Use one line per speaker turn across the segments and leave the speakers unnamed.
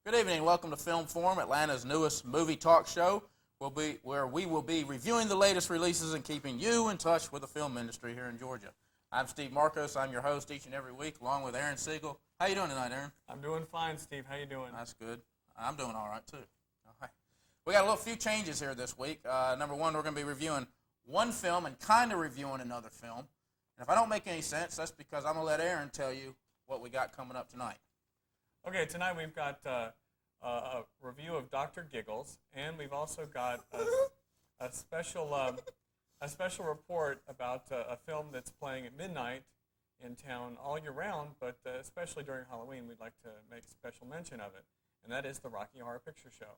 Good evening. Welcome to Film Forum, Atlanta's newest movie talk show, where we will be reviewing the latest releases and keeping you in touch with the film industry here in Georgia. I'm Steve Markos. I'm your host each and every week, along with Aron Siegel. How you doing tonight, Aron?
I'm doing fine, Steve. How you doing?
That's good. I'm doing all right, too. All right. We got a few changes here this week. Number one, we're going to be reviewing one film and kind of reviewing another film. And if I don't make any sense, that's because I'm going to let Aron tell you what we got coming up tonight.
Okay, tonight we've got a review of Dr. Giggles, and we've also got a special report about a film that's playing at midnight in town all year round, but especially during Halloween, we'd like to make special mention of it, and that is the Rocky Horror Picture Show.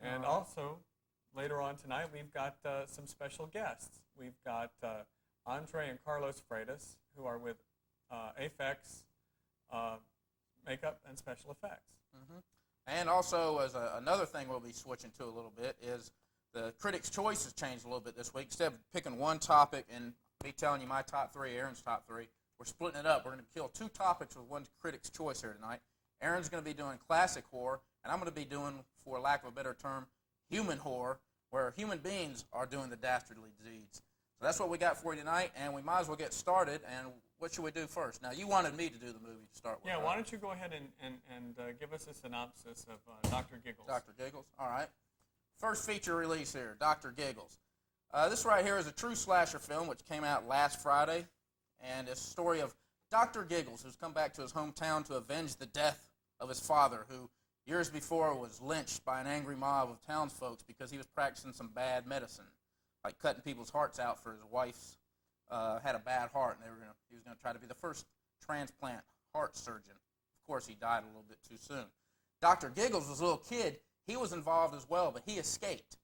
And also, later on tonight, we've got some special guests. We've got Andre and Carlos Freitas, who are with Afex Makeup and Special Effects.
Mm-hmm. And also, as another thing we'll be switching to a little bit is the Critics' Choice has changed a little bit this week. Instead of picking one topic and me telling you my top three, Aaron's top three, we're splitting it up. We're going to kill two topics with one Critics' Choice here tonight. Aaron's going to be doing classic horror, and I'm going to be doing, for lack of a better term, human horror, where human beings are doing the dastardly deeds. So that's what we got for you tonight, and we might as well get started. And what should we do first? Now, you wanted me to do the movie to start with.
Yeah, why don't you go ahead and give us a synopsis of Dr. Giggles.
Dr. Giggles, all right. First feature release here, Dr. Giggles. This right here is a true slasher film which came out last Friday, and it's a story of Dr. Giggles, who's come back to his hometown to avenge the death of his father, who years before was lynched by an angry mob of townsfolk because he was practicing some bad medicine, like cutting people's hearts out for his wife's had a bad heart, and he was going to try to be the first transplant heart surgeon. Of course, he died a little bit too soon. Dr. Giggles was a little kid. He was involved as well, but he escaped.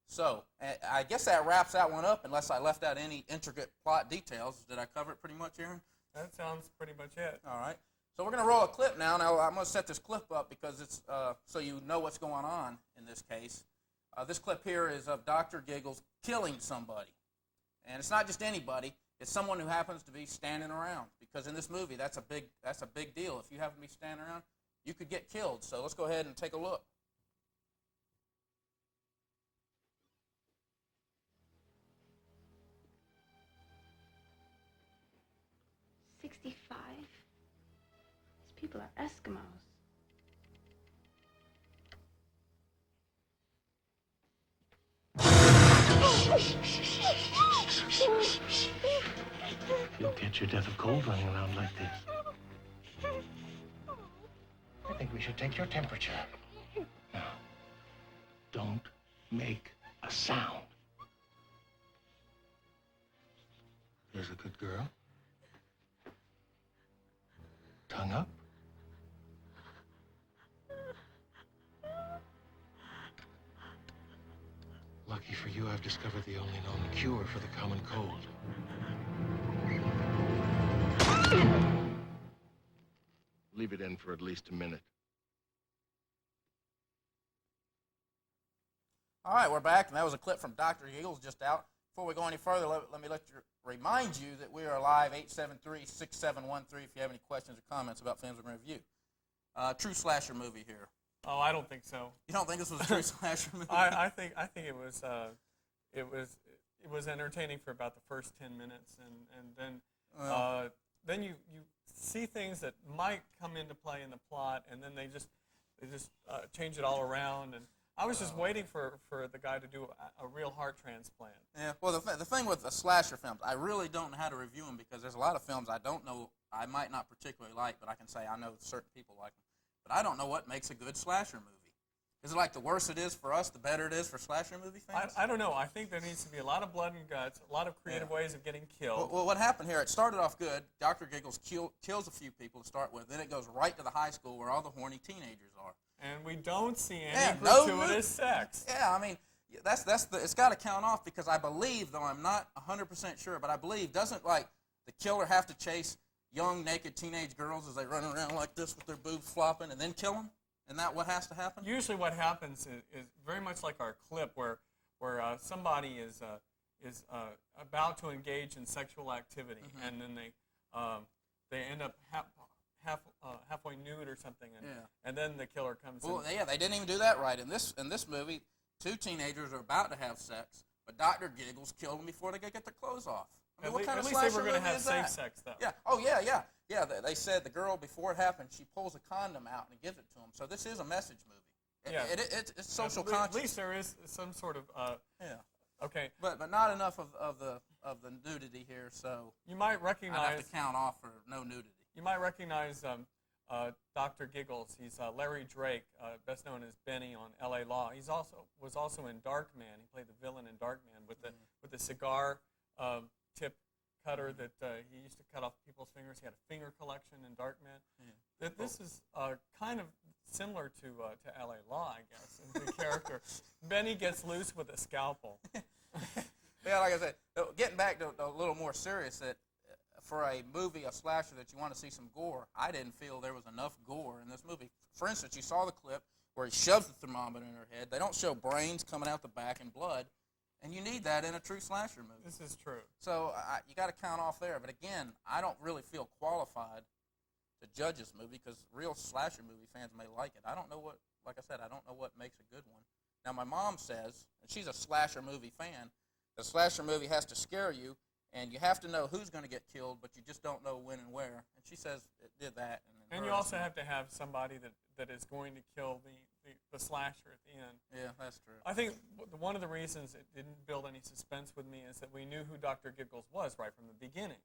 So I guess that wraps that one up, unless I left out any intricate plot details. Did I cover it pretty much, Aaron?
That sounds pretty much it.
All right. So we're going to roll a clip now. Now, I'm going to set this clip up because it's so you know what's going on in this case. This clip here is of Dr. Giggles killing somebody. And it's not just anybody. It's someone who happens to be standing around. Because in this movie, that's a big deal. If you happen to be standing around, you could get killed. So let's go ahead and take a look.
These people are Eskimos.
You'll catch your death of cold running around like this. I think we should take your temperature. Now, don't make a sound. Here's a good girl. Tongue up. Lucky for you, I've discovered the only known cure for the common cold. Leave it in for at least a minute.
All right, we're back, and that was a clip from Dr. Giggles just out. Before we go any further, let me remind you that we are live, 873-6713, if you have any questions or comments about films we're going to review. True slasher movie here.
Oh, I don't think so.
You don't think this was a true slasher movie?
I think it was entertaining for about the first 10 minutes, and then you see things that might come into play in the plot, and then they just change it all around. And I was just waiting for the guy to do a real heart transplant.
Yeah. Well, the thing with the slasher films, I really don't know how to review them because there's a lot of films I don't know. I might not particularly like, but I can say I know certain people like them. But I don't know what makes a good slasher movie. Is it like the worse it is for us, the better it is for slasher movie fans?
I don't know. I think there needs to be a lot of blood and guts, a lot of creative ways of getting killed.
Well, what happened here, it started off good. Dr. Giggles kills a few people to start with. Then it goes right to the high school where all the horny teenagers are.
And we don't see any gratuitous sex.
Yeah, I mean, it's got to count off because I believe, though I'm not 100% sure, but I believe, doesn't like the killer have to chase young naked teenage girls as they run around like this with their boobs flopping and then kill them? Isn't that what has to happen?
Usually what happens is very much like our clip where somebody is about to engage in sexual activity, and then they end up halfway nude or something, and
Yeah.
and then the killer comes
Well,
in.
yeah, they didn't even do that right. In this movie, two teenagers are about to have sex, but Dr. Giggles killed them before they could get their clothes off. I mean, what kind of
at least they
slasher
were going to
movie
have
is
safe
that?
sex, though.
Yeah. Oh, yeah. They said the girl, before it happened, she pulls a condom out and gives it to him. So this is a message movie.
Yeah.
It's social
At
conscious.
least there is some sort of.
Yeah.
Okay.
But not enough of the nudity here. So
You might
I have
recognize.
to count off for no nudity.
You might recognize Dr. Giggles. He's Larry Drake, best known as Benny on L.A. Law. He's was also in Darkman. He played the villain in Darkman with the cigar tip cutter that he used to cut off people's fingers. He had a finger collection in Darkman.
Yeah.
This is kind of similar to L.A. Law, I guess, in the character. Benny gets loose with a scalpel.
Yeah, like I said, getting back to a little more serious, that for a movie, a slasher, that you want to see some gore, I didn't feel there was enough gore in this movie. For instance, you saw the clip where he shoves the thermometer in her head. They don't show brains coming out the back and blood, and you need that in a true slasher movie.
This is true.
So you got to count off there. But again, I don't really feel qualified to judge this movie because real slasher movie fans may like it. I don't know what, like I said, I don't know what makes a good one. Now, my mom says, and she's a slasher movie fan, the slasher movie has to scare you, and you have to know who's going to get killed, but you just don't know when and where. And she says it did that.
And you also have to have somebody that is going to kill the slasher at the end.
Yeah, that's true.
I think one of the reasons it didn't build any suspense with me is that we knew who Dr. Giggles was right from the beginning.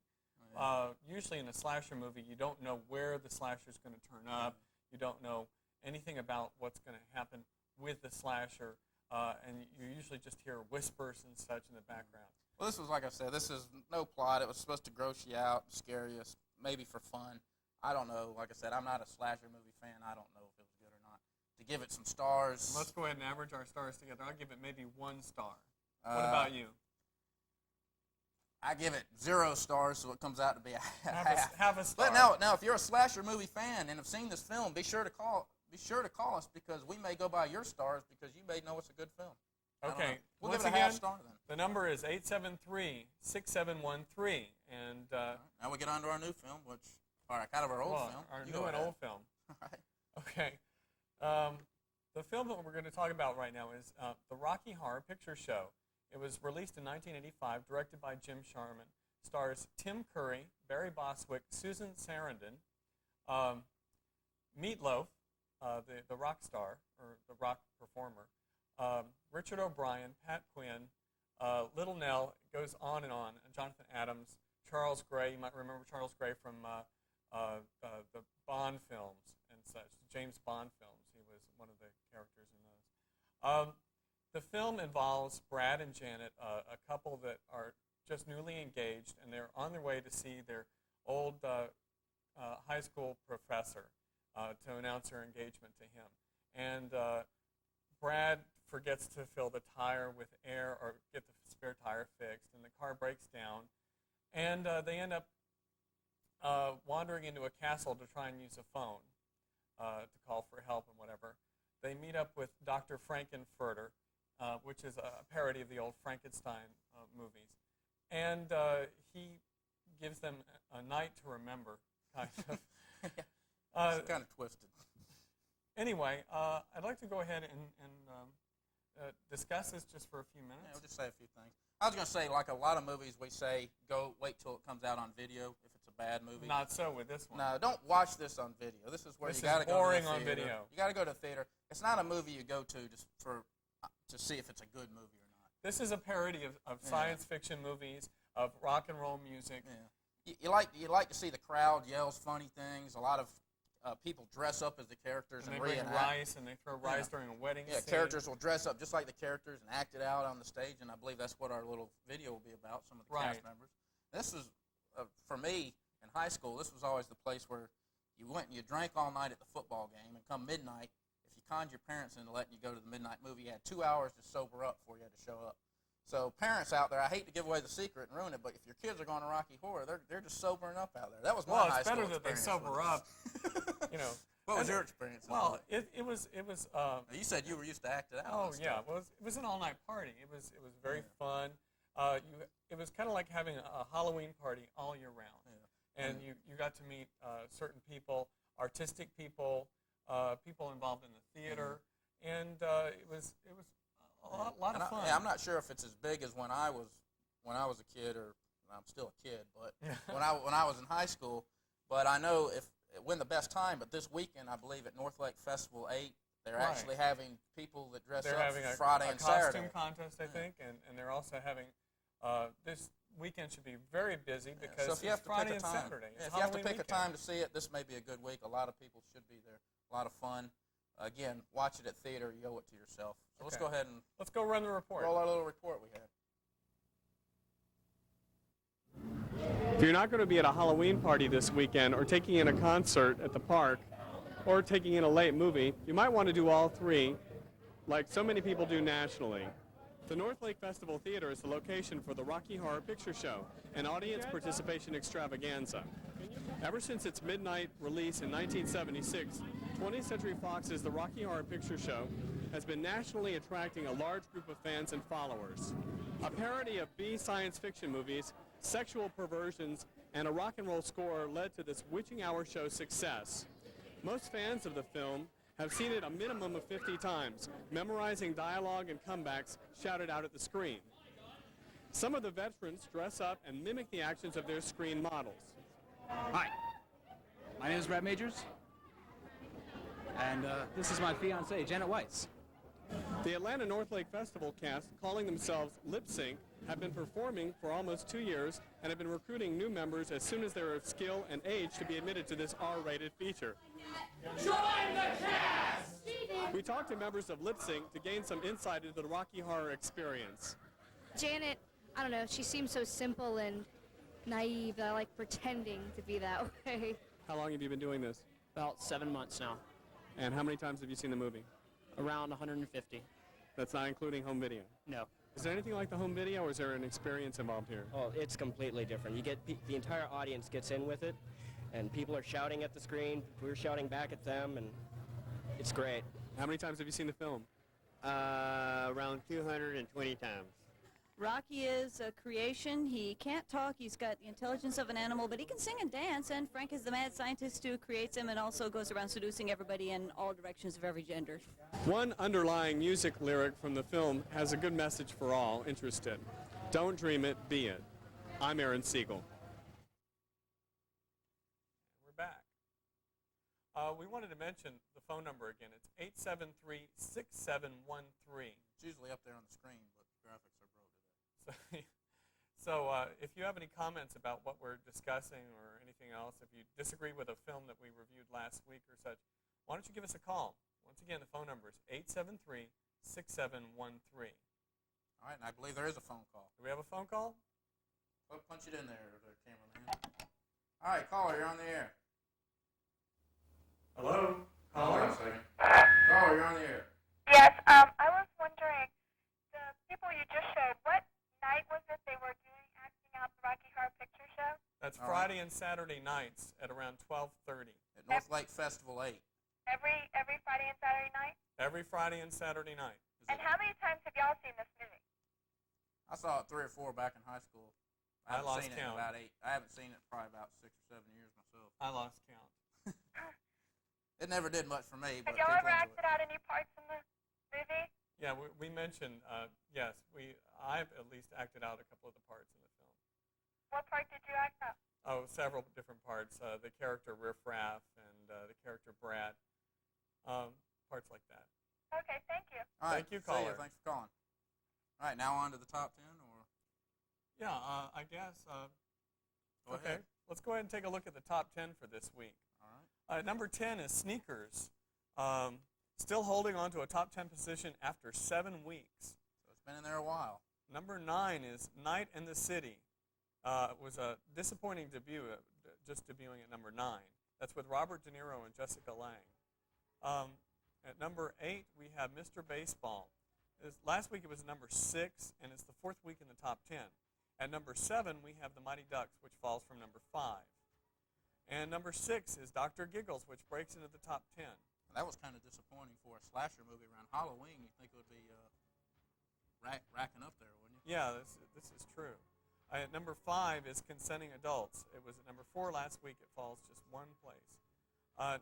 Usually in a slasher movie, you don't know where the slasher is going to turn up. You don't know anything about what's going to happen with the slasher, and you usually just hear whispers and such in the background.
Well, this was, like I said, this is no plot. It was supposed to gross you out, scare you, maybe for fun. I don't know. Like I said, I'm not a slasher movie fan. I don't know if it was good or not. To give it some stars.
Let's go ahead and average our stars together. I'll give it maybe 1 star. What about you?
I give it 0 stars, so it comes out to be a half.
Have a star.
But now, if you're a slasher movie fan and have seen this film, be sure to call us because we may go by your stars because you may know it's a good film.
Okay.
We'll
Once
give it a
again,
half star then.
the number is 873-6713, and
Now we get on to our new film, which, all right, kind of our old film.
Our
You
new
go
and
ahead.
old film.
All right.
Okay. The film that we're going to talk about right now is The Rocky Horror Picture Show. It was released in 1985, directed by Jim Sharman. Stars Tim Curry, Barry Bostwick, Susan Sarandon, Meatloaf, the rock star, or the rock performer, Richard O'Brien, Pat Quinn, Little Nell, it goes on, Jonathan Adams, Charles Gray. You might remember Charles Gray from the Bond films and such, the James Bond films. He was one of the characters in those. The film involves Brad and Janet, a couple that are just newly engaged, and they're on their way to see their old high school professor to announce their engagement to him. And Brad forgets to fill the tire with air or get the spare tire fixed, and the car breaks down. And they end up wandering into a castle to try and use a phone to call for help and whatever. They meet up with Dr. Frankenfurter, which is a parody of the old Frankenstein movies. And he gives them a night to remember, kind of.
It's kind of twisted.
Anyway, I'd like to go ahead and discuss this just for a few minutes.
Yeah, we'll just say a few things. I was going to say, like a lot of movies, we say, wait till it comes out on video if it's a bad movie.
Not so with this one.
No, don't watch this on video. This is where
This
you got to
is
go to the
boring on
theater.
video.
You got to go to the theater. It's not a movie you go to just to see if it's a good movie or not.
This is a parody of science fiction movies, of rock and roll music.
Yeah. You like to see the crowd yells funny things. A lot of people dress up as the characters
And
and
they bring
reenact.
rice, and they throw rice during a wedding
Yeah,
scene.
characters will dress up just like the characters and act it out on the stage, and I believe that's what our little video will be about, some of the cast members. This was, for me, in high school, this was always the place where you went and you drank all night at the football game, and come midnight, if you conned your parents into letting you go to the midnight movie, you had 2 hours to sober up before you had to show up. So parents out there, I hate to give away the secret and ruin it, but if your kids are going to Rocky Horror, they're just sobering up out there. That was my high school
it's better that they
experience
sober
with
up,
it.
you know.
What was your experience?
Well, it was.
You said you were used to act it out.
Oh
and
yeah,
stuff.
well, it was an all-night party. It was very fun. It was kind of like having a Halloween party all year round. And you got to meet certain people, artistic people, people involved in the theater, and it was a lot of fun.
I'm not sure if it's as big as when I was a kid, or I'm still a kid, but when I was in high school. But I know if it win the best time. But this weekend, I believe at North Lake Festival 8, they're actually having people that dress up Friday and Saturday.
They're having a costume contest, I think, and they're also having this weekend should be very busy because
so if you have
it's
to
Friday
pick a
and
time,
Saturday.
if you have to pick a time to see it, this may be a good week. A lot of people should be there. A lot of fun. Again, watch it at theater. You owe it to yourself. So let's go ahead and
run the report.
Roll our little report we had.
If you're not going to be at a Halloween party this weekend, or taking in a concert at the park, or taking in a late movie, you might want to do all three, like so many people do nationally. The North Lake Festival Theater is the location for the Rocky Horror Picture Show, an audience participation extravaganza. Ever since its midnight release in 1976, 20th Century Fox's The Rocky Horror Picture Show has been nationally attracting a large group of fans and followers. A parody of B science fiction movies, sexual perversions, and a rock and roll score led to this witching hour show's success. Most fans of the film have seen it a minimum of 50 times, memorizing dialogue and comebacks shouted out at the screen. Some of the veterans dress up and mimic the actions of their screen models.
Hi, my name is Brett Majors, and this is my fiancée, Janet Weiss.
The Atlanta North Lake Festival cast, calling themselves Lip Sync, have been performing for almost 2 years and have been recruiting new members as soon as they are of skill and age to be admitted to this R-rated feature. Join the cast! We talked to members of Lip Sync to gain some insight into the Rocky Horror experience.
Janet, I don't know, she seems so simple and naive that I like pretending to be that way.
How long have you been doing this?
About 7 months now.
And how many times have you seen the movie?
Around 150.
That's not including home video?
No.
Is there anything like the home video, or is there an experience involved here?
Oh, it's completely different. You get the entire audience gets in with it, and people are shouting at the screen. We're shouting back at them, and it's great.
How many times have you seen the film?
Around 220 times.
Rocky is a creation. He can't talk. He's got the intelligence of an animal, but he can sing and dance. And Frank is the mad scientist who creates him and also goes around seducing everybody in all directions of every gender.
One underlying music lyric from the film has a good message for all interested. Don't dream it, be it. I'm Aaron Siegel. We're back. We wanted to mention the phone number again. It's 873-6713.
It's usually up there on the screen, but the graphics are broke today.
So if you have any comments about what we're discussing or anything else, if you disagree with a film that we reviewed last week or such, why don't you give us a call? Once again, the phone number is 873-6713.
All right, and I believe there is a phone call.
Do we have a phone call?
Well, punch it in there, cameraman. All right, caller, you're on the air.
Hello?
Hold on a second. Caller, you're on the air.
Yes, I was wondering, the people you just showed, what night was it they were acting out the Rocky Horror Picture Show?
That's Friday and Saturday nights at around 12:30.
At North Lake Festival 8.
Every Friday and Saturday night?
Every Friday and Saturday night.
And how many times have y'all seen this movie?
I saw it 3 or 4 back in high school. I haven't
lost
seen
count.
it in about 8. I haven't seen it probably about 6 or 7 years myself.
I lost count.
It never did much for me.
Have y'all ever acted out any parts in the movie?
Yeah, we mentioned, yes, I've at least acted out a couple of the parts in the film.
What part did you act out?
Oh, several different parts. The character Riff Raff and the character Brad. Parts like that.
Okay, thank you.
All right,
Thank you,
see
caller.
ya. Thanks for calling. All right, now on to the top 10, or?
Yeah, I guess.
Go
Okay,
ahead.
let's go ahead and take a look at the top 10 for this week.
All right.
Number 10 is Sneakers. Still holding on to a top 10 position after 7 weeks.
So it's been in there a while.
Number 9 is Night in the City. It was a disappointing debut, just debuting at number 9. That's with Robert De Niro and Jessica Lange. At number 8, we have Mr. Baseball. Last week it was number 6, and it's the 4th week in the top 10. At number 7, we have The Mighty Ducks, which falls from number 5. And number 6 is Dr. Giggles, which breaks into the top 10.
That was kind of disappointing for a slasher movie around Halloween. You'd think it would be racking up there, wouldn't you?
Yeah, this is true. At number 5 is Consenting Adults. It was at number 4 last week. It falls just one place.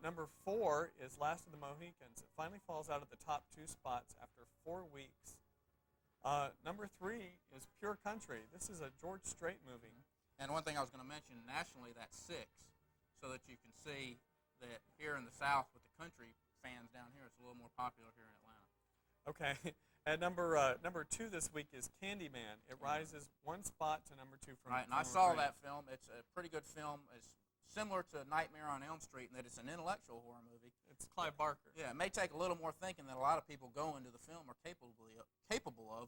Number 4 is Last of the Mohicans. It finally falls out of the top 2 spots after 4 weeks. Number 3 is Pure Country. This is a George Strait movie.
And one thing I was going to mention, nationally, that's 6, so that you can see that here in the South with the country fans down here, it's a little more popular here in Atlanta.
Okay. At number 2 this week is Candyman. It rises 1 spot to number 2 from.
Right, and I saw that film. It's a pretty good film. It's similar to Nightmare on Elm Street in that it's an intellectual horror movie.
It's Clive Barker.
Yeah, it may take a little more thinking than a lot of people go into the film are capable of,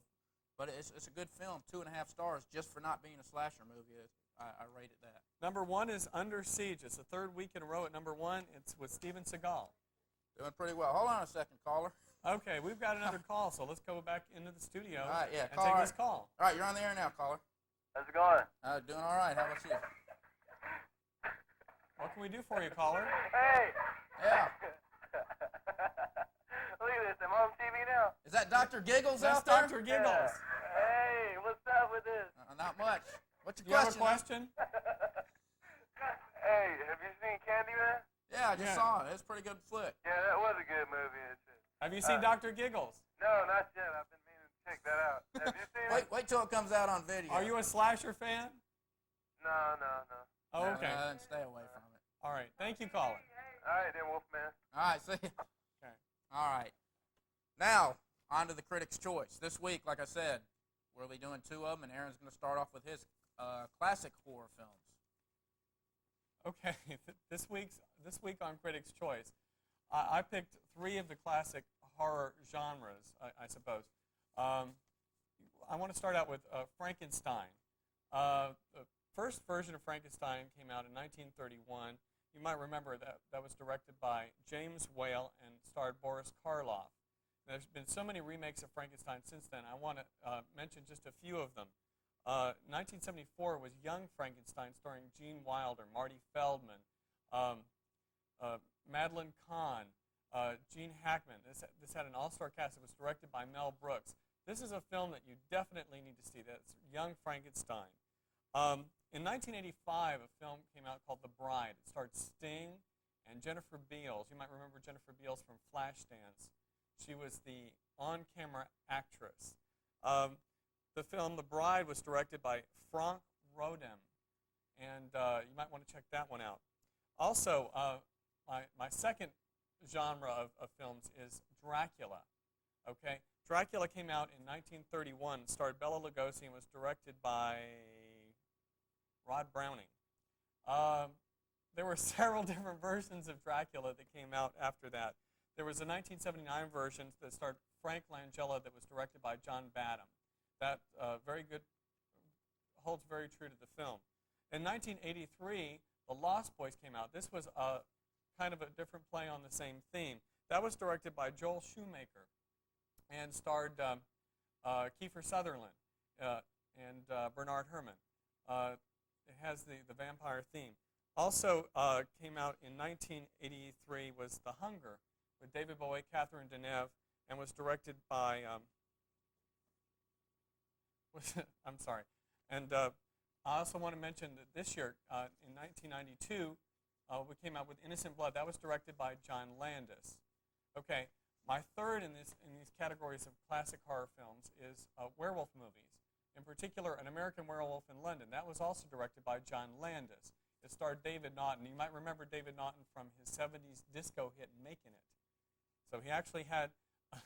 but it's a good film. 2.5 stars just for not being a slasher movie. I rated that.
Number 1 is Under Siege. It's the 3rd week in a row at number 1. It's with Steven Seagal.
Doing pretty well. Hold on a second, caller.
Okay, we've got another call, so let's go back into the studio
All right, yeah,
and take this call.
All right, you're on the air now, caller.
How's it going?
Doing all right. How about you?
What can we do for you, caller?
Hey!
Yeah.
Look at this. I'm on TV now.
Is that Dr. Giggles
That's
out there?
Dr. Giggles.
Hey, what's up with this?
Not much. What's
Do
your
you have a
question?
Hey, have you seen Candyman?
Yeah, I just saw it. It's a pretty good flick.
Yeah, that was a good movie.
Have you seen Dr. Giggles?
No, not yet. I've been meaning to check that out. Have you seen it?
Wait till it comes out on video.
Are you a slasher fan?
No.
Oh, okay.
Then stay away from it.
All right. Thank you, caller.
All right, then, Wolfman.
All right, see you.
Okay.
All right. Now, on to the Critics' Choice. This week, like I said, we'll be doing 2 of them, and Aaron's going to start off with his classic horror films.
Okay. This week on Critics' Choice, I picked 3 of the classic horror genres, I suppose. I want to start out with Frankenstein. The first version of Frankenstein came out in 1931. You might remember that was directed by James Whale and starred Boris Karloff. There's been so many remakes of Frankenstein since then. I want to mention just a few of them. 1974 was Young Frankenstein, starring Gene Wilder, Marty Feldman, Madeline Kahn, Gene Hackman. This had an all-star cast. It was directed by Mel Brooks. This is a film that you definitely need to see. That's Young Frankenstein. In 1985, a film came out called The Bride. It starred Sting and Jennifer Beals. You might remember Jennifer Beals from Flashdance. She was the on-camera actress. The film The Bride was directed by Frank Rodin, and you might want to check that one out. Also, my second genre of films is Dracula. Okay, Dracula came out in 1931, starred Bela Lugosi, and was directed by Rod Browning. There were several different versions of Dracula that came out after that. There was a 1979 version that starred Frank Langella that was directed by John Badham. That very good, holds very true to the film. In 1983, The Lost Boys came out. This was kind of a different play on the same theme. That was directed by Joel Schumacher and starred Kiefer Sutherland and Bernard Herrmann. It has the vampire theme. Also came out in 1983 was The Hunger with David Bowie, Catherine Deneuve, and was directed by, I'm sorry. And I also want to mention that this year, in 1992, we came out with Innocent Blood. That was directed by John Landis. Okay, my third in these categories of classic horror films is werewolf movies. In particular, An American Werewolf in London. That was also directed by John Landis. It starred David Naughton. You might remember David Naughton from his 70s disco hit, Makin' It. So he actually had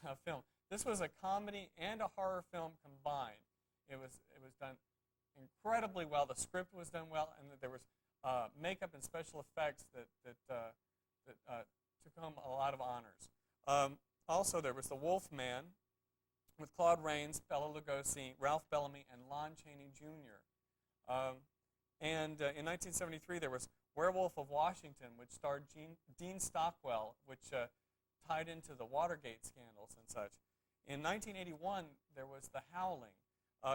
a film. This was a comedy and a horror film combined. It was done incredibly well. The script was done well, and there was makeup and special effects that took home a lot of honors. Also, there was The Wolf Man with Claude Rains, Bela Lugosi, Ralph Bellamy, and Lon Chaney Jr. And in 1973, there was Werewolf of Washington, which starred Dean Stockwell, which tied into the Watergate scandals and such. In 1981, there was The Howling.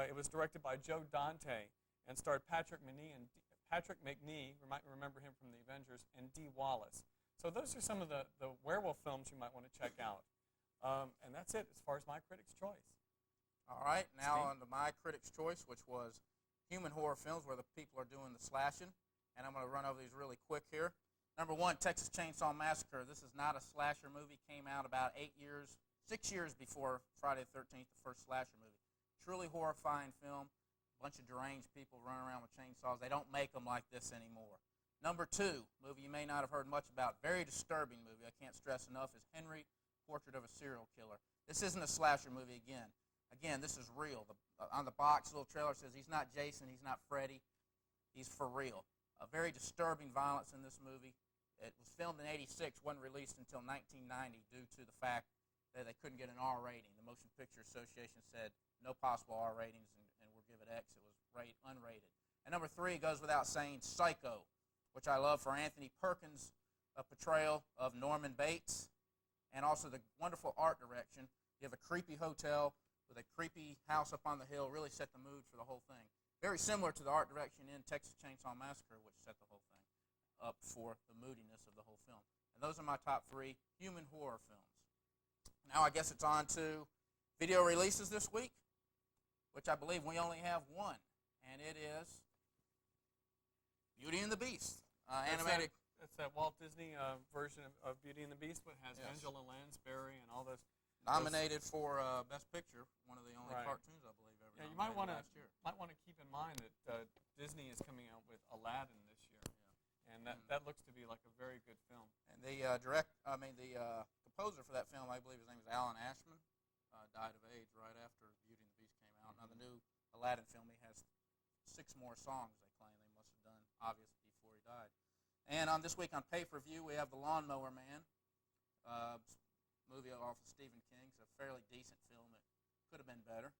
It was directed by Joe Dante and starred Patrick McNee, you might remember him from The Avengers, and Dee Wallace. So those are some of the werewolf films you might want to check out. And that's it as far as my Critics' Choice.
All right, now
Steve?
on to my Critics' Choice, which was human horror films where the people are doing the slashing, and I'm going to run over these really quick here. Number 1, Texas Chainsaw Massacre. This is not a slasher movie. Came out about 6 years before Friday the 13th, the first slasher movie. Truly horrifying film. A bunch of deranged people running around with chainsaws. They don't make them like this anymore. Number 2, movie you may not have heard much about, very disturbing movie, I can't stress enough, is Henry, Portrait of a Serial Killer. This isn't a slasher movie again. Again, this is real. On the box, little trailer says he's not Jason, he's not Freddy, he's for real. A very disturbing violence in this movie. It was filmed in '86, wasn't released until 1990 due to the fact that they couldn't get an R rating. The Motion Picture Association said no possible R ratings, and we'll give it X. It was unrated. And number 3 goes without saying, Psycho, which I love for Anthony Perkins' portrayal of Norman Bates, and also the wonderful art direction. You have a creepy hotel with a creepy house up on the hill, really set the mood for the whole thing. Very similar to the art direction in Texas Chainsaw Massacre, which set the whole thing up for the moodiness of the whole film. And those are my top 3 human horror films. Now I guess it's on to video releases this week, which I believe we only have one, and it is Beauty and the Beast. Animated.
It's that Walt Disney version of Beauty and the Beast, but has
Yes.
Angela Lansbury and all those.
Nominated for Best Picture, one of the only
Right.
cartoons I believe ever.
Yeah, you might want to
last year.
keep in mind that Disney is coming out with Aladdin this year, and that looks to be like a very good film.
And the composer for that film, I believe his name is Alan Ashman, died of AIDS right after Beauty and the Beast came out. Now the new Aladdin film, he has 6 more songs. They claim they must have done obviously before he died. And on this week on pay-per-view, we have The Lawnmower Man, movie off of Stephen King. It's a fairly decent film. It could have been better.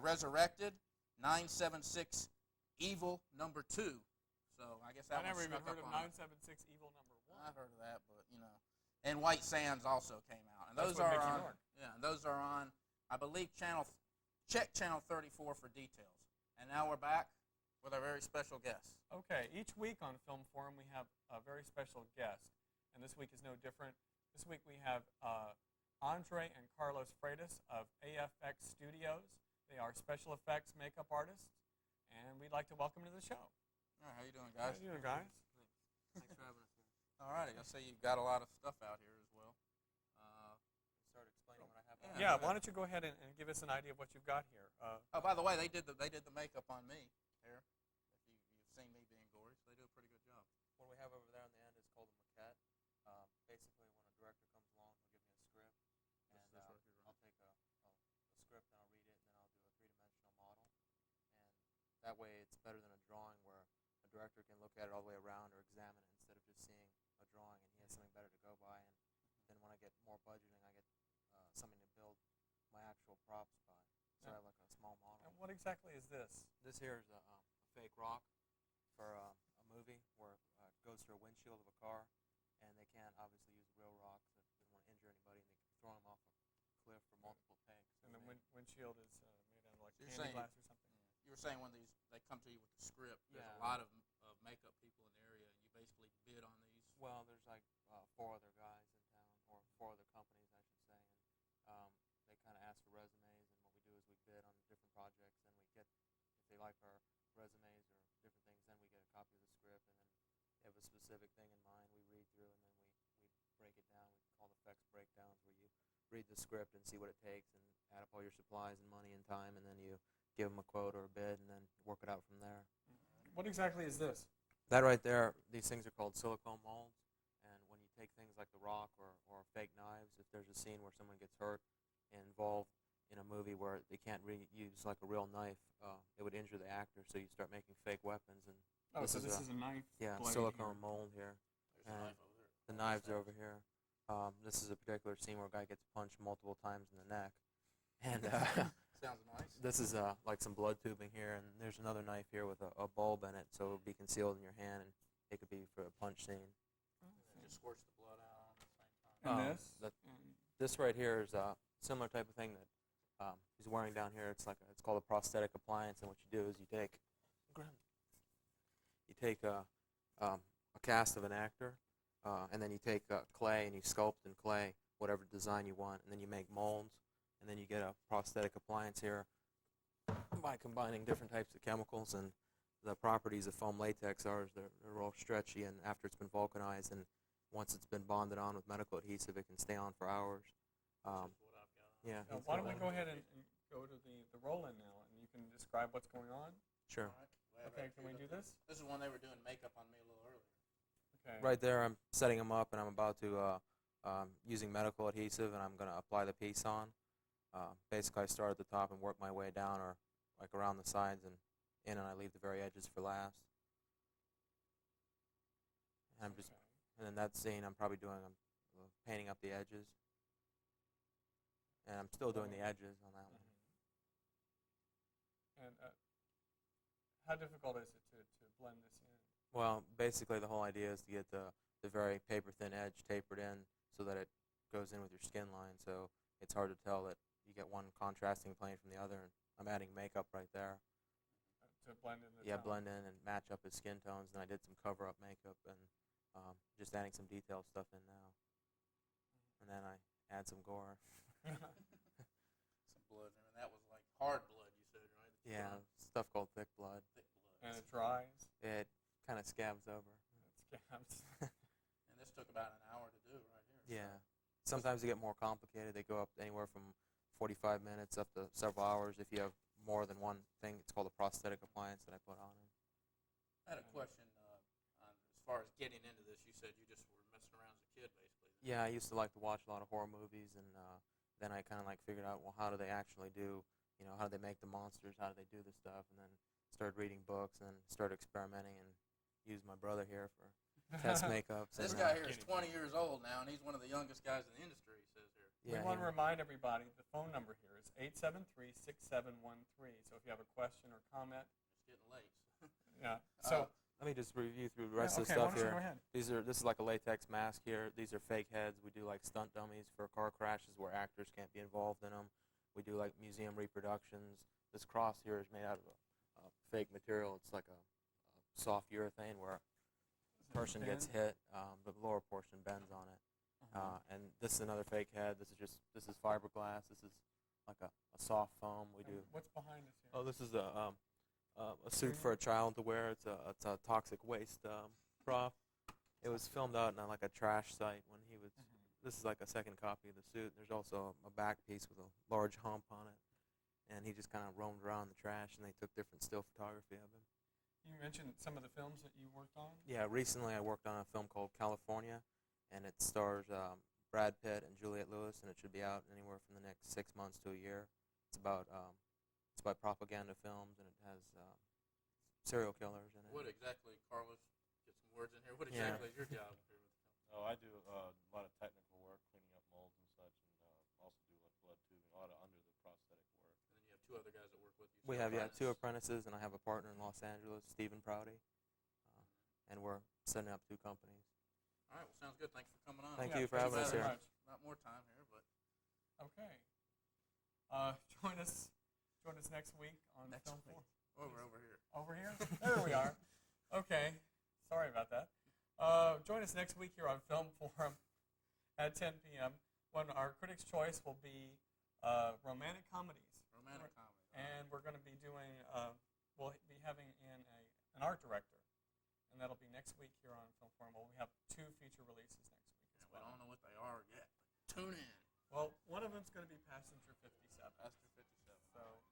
Resurrected, 976 Evil number 2. So I guess that
I never
one
even
snuck
heard
up
of
on it.
976 Evil number 1.
I've heard of that, but And White Sands also came out, and
That's
those
with
are
Mickey
on.
Rourke.
Yeah, and those are on. I believe check channel 34 for details. And now we're back with our very special guest.
Okay, each week on Film Forum we have a very special guest, and this week is no different. This week we have Andre and Carlos Freitas of AFX Studios. They are special effects makeup artists, and we'd like to welcome them to the show.
All right, how you doing, guys?
How you doing, guys?
Thanks for having us here.
All righty, I see you've got a lot of stuff out here as well.
Start explaining what I have.
Yeah, why don't you go ahead and give us an idea of what you've got here?
Oh, by the way, they did the makeup on me here. If you've seen me being gory, so they do a pretty good job.
What we have over there on the end is called a maquette. Basically, when a director comes along, he'll give me a script, and
This right here, right?
I'll take a script and I'll read it, and then I'll do a 3-dimensional model. And that way, it's better than a drawing where a director can look at it all the way around or examine it instead of just seeing a drawing, and he has something better to go by. And then when I get more budgeting, I get something to build my actual props by. So I have like a small model.
And what exactly is this?
This here is a fake rock for a movie where it goes through a windshield of a car, and they can't obviously use real rocks if they don't want to injure anybody, and they can throw them off a cliff for multiple takes.
And the windshield is made out of like
So you're
candy
saying-
glass or something.
You were saying when they come to you with the script, there's
Yeah.
a lot of makeup people in the area, and you basically bid on these.
Well, there's like 4 other guys in town, or 4 other companies, I should say, and they kind of ask for resumes, and what we do is we bid on different projects, and we get, if they like our resumes or different things, then we get a copy of the script, and then they have a specific thing in mind, we read through, and then we break it down. We call effects breakdowns, where you read the script and see what it takes, and add up all your supplies and money and time, and then you give them a quote or a bid, and then work it out from there.
What exactly is this?
That right there, these things are called silicone molds, and when you take things like The Rock or fake knives, if there's a scene where someone gets hurt and involved in a movie where they can't use like a real knife, it would injure the actor, so you start making fake weapons. And
Oh, so this is a knife
yeah,
blade
silicone
here.
mold here.
There's a knife over there.
The knives are over here. This is a particular scene where a guy gets punched multiple times in the neck. And
Sounds nice.
this is like some blood tubing here, and there's another knife here with a bulb in it, so it would be concealed in your hand, and it could be for a punch scene.
It just squirts the blood out at the same time.
And this?
This right here is a similar type of thing that he's wearing down here. It's called a prosthetic appliance, and what you do is you take a cast of an actor, and then you take clay and you sculpt in clay whatever design you want, and then you make molds, and then you get a prosthetic appliance here by combining different types of chemicals, and the properties of foam latex are they're real stretchy, and after it's been vulcanized and once it's been bonded on with medical adhesive, it can stay on for hours. Yeah.
Why don't we go ahead and go to the roll-in now, and you can describe what's going on?
Sure.
Okay, can we do this?
This is when they were doing makeup on me a little earlier.
Okay.
Right there, I'm setting them up, and I'm about to using medical adhesive, and I'm going to apply the piece on. Basically, I start at the top and work my way down, or like around the sides and in, and I leave the very edges for last. And and then that scene, I'm painting up the edges, and I'm still doing the edges on that one.
And how difficult is it to blend this in?
Well, basically, the whole idea is to get the very paper-thin edge tapered in so that it goes in with your skin line. So it's hard to tell that you get one contrasting plane from the other. And I'm adding makeup right there.
To blend in the
Yeah,
tone.
blend in and match up his skin tones. And I did some cover-up makeup and just adding some detail stuff in now. And then I add some gore.
Some blood, and that was like hard blood, you said, right?
Yeah, stuff called thick blood.
Thick blood.
And it dries.
It kind of scabs over.
It scabs.
And this took about an hour to do right here.
Yeah. Sometimes they get more complicated. They go up anywhere from 45 minutes up to several hours if you have more than one thing. It's called a prosthetic appliance that I put on it.
I had a question on as far as getting into this. You said you just were messing around as a kid, basically.
Yeah, I used to like to watch a lot of horror movies, and then I kind of like figured out, well, how do they actually do, how do they make the monsters, how do they do this stuff, and then started reading books and started experimenting and used my brother here for test makeups.
This guy here is 20 years old now, and he's one of the youngest guys in the industry, he says here.
Yeah,
we want to remind everybody the phone number here is 873-6713. So if you have a question or comment.
It's getting late.
Yeah. So
let me just review through the rest of the
okay,
stuff here.
Go ahead.
This is like a latex mask here. These are fake heads. We do like stunt dummies for car crashes where actors can't be involved in them. We do like museum reproductions. This cross here is made out of a fake material. It's like a soft urethane where a person gets hit, the lower portion bends on it. And this is another fake head. This is fiberglass. This is like a soft foam. We do.
What's behind us here?
Oh, this is a suit for a child to wear. It's a toxic waste prop. It was filmed out in like a trash site when he was. This is like a second copy of the suit. There's also a back piece with a large hump on it, and he just kind of roamed around the trash, and they took different still photography of him.
You mentioned some of the films that you worked on.
Yeah, recently I worked on a film called California, and it stars Brad Pitt and Juliette Lewis, and it should be out anywhere from the next 6 months to a year. It's about propaganda films, and it has serial killers in it.
What exactly, Carlos? Get some words in here. What exactly is your job here with the film?
Oh, I do a lot of technical work, cleaning up molds and such, and also do like blood tubing, a lot of under the prosthetic work.
And then you have two other guys that work with you.
We have 2 apprentices, and I have a partner in Los Angeles, Stephen Prouty, and we're setting up 2 companies.
All right, well, sounds good. Thanks for coming on.
Thank you for having us here.
Not more time here, but
okay. Join us next week on Film Forum.
Over here.
Over here? There we are. Okay. Sorry about that. Join us next week here on Film Forum at 10 p.m. when our Critics' Choice will be romantic comedies.
Romantic comedy.
And we're going to be doing, we'll be having in an art director. And that'll be next week here on Film Forum. Well, we have 2 feature releases next week as well.
I don't know what they are yet, but tune in.
Well, one of them's going to be Passenger 57.
Passenger 57.
So